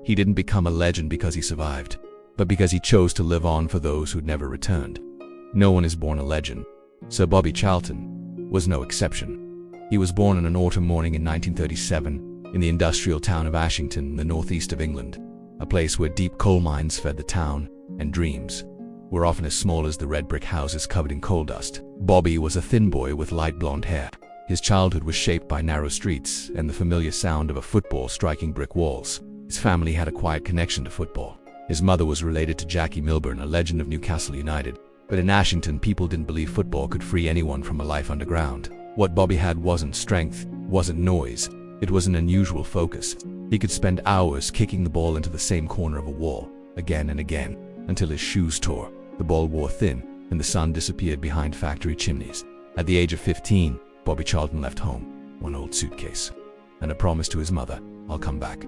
He didn't become a legend because he survived, but because he chose to live on for those who'd never returned. No one is born a legend. Sir Bobby Charlton was no exception. He was born on an autumn morning in 1937 in the industrial town of Ashington in the northeast of England, a place where deep coal mines fed the town and dreams were often as small as the red brick houses covered in coal dust. Bobby was a thin boy with light blonde hair. His childhood was shaped by narrow streets and the familiar sound of a football striking brick walls. His family had a quiet connection to football. His mother was related to Jackie Milburn, a legend of Newcastle United. But in Ashington, people didn't believe football could free anyone from a life underground. What Bobby had wasn't strength, wasn't noise. It was an unusual focus. He could spend hours kicking the ball into the same corner of a wall, again and again, until his shoes tore, the ball wore thin, and the sun disappeared behind factory chimneys. At the age of 15, Bobby Charlton left home, one old suitcase, and a promise to his mother, "I'll come back."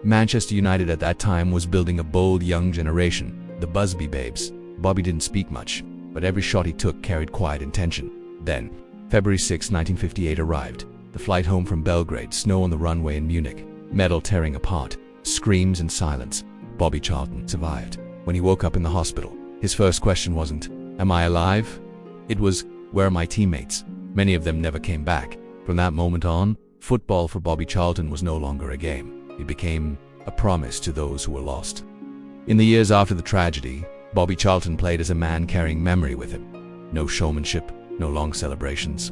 Manchester United at that time was building a bold young generation, the Busby Babes. Bobby didn't speak much, but every shot he took carried quiet intention. Then, February 6, 1958 arrived. The flight home from Belgrade, snow on the runway in Munich, metal tearing apart, screams and silence. Bobby Charlton survived. When he woke up in the hospital, his first question wasn't, "Am I alive?" It was, "Where are my teammates?" Many of them never came back. From that moment on, football for Bobby Charlton was no longer a game. It became a promise to those who were lost. In the years after the tragedy, Bobby Charlton played as a man carrying memory with him. No showmanship, no long celebrations.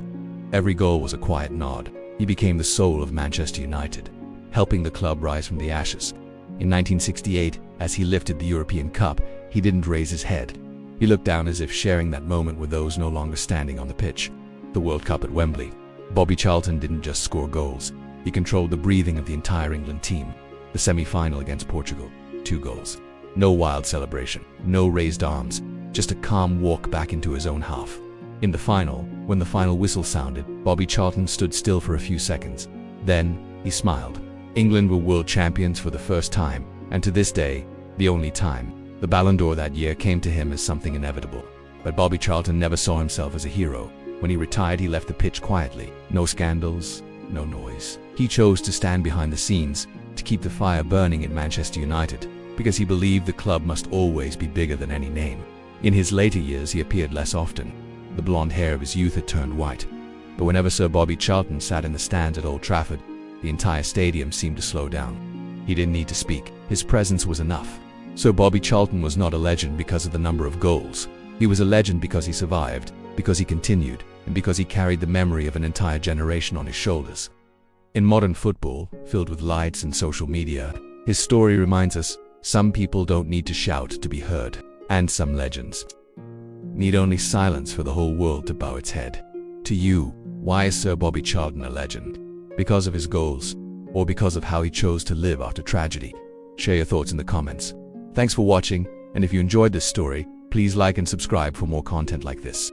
Every goal was a quiet nod. He became the soul of Manchester United, helping the club rise from the ashes. In 1968, as he lifted the European Cup, he didn't raise his head. He looked down as if sharing that moment with those no longer standing on the pitch. The World Cup at Wembley. Bobby Charlton didn't just score goals. He controlled the breathing of the entire England team. The semi-final against Portugal, 2 goals. No wild celebration, no raised arms, just a calm walk back into his own half. In the final, when the final whistle sounded, Bobby Charlton stood still for a few seconds. Then, he smiled. England were world champions for the first time, and to this day, the only time. The Ballon d'Or that year came to him as something inevitable. But Bobby Charlton never saw himself as a hero. When he retired, he left the pitch quietly. No scandals, no noise. He chose to stand behind the scenes, to keep the fire burning at Manchester United, because he believed the club must always be bigger than any name. In his later years, he appeared less often. The blonde hair of his youth had turned white. But whenever Sir Bobby Charlton sat in the stands at Old Trafford, the entire stadium seemed to slow down. He didn't need to speak. His presence was enough. Sir Bobby Charlton was not a legend because of the number of goals. He was a legend because he survived, because he continued, and because he carried the memory of an entire generation on his shoulders. In modern football, filled with lights and social media, his story reminds us some people don't need to shout to be heard, and some legends need only silence for the whole world to bow its head. To you, why is Sir Bobby Charlton a legend? Because of his goals, or because of how he chose to live after tragedy? Share your thoughts in the comments. Thanks for watching, and if you enjoyed this story, please like and subscribe for more content like this.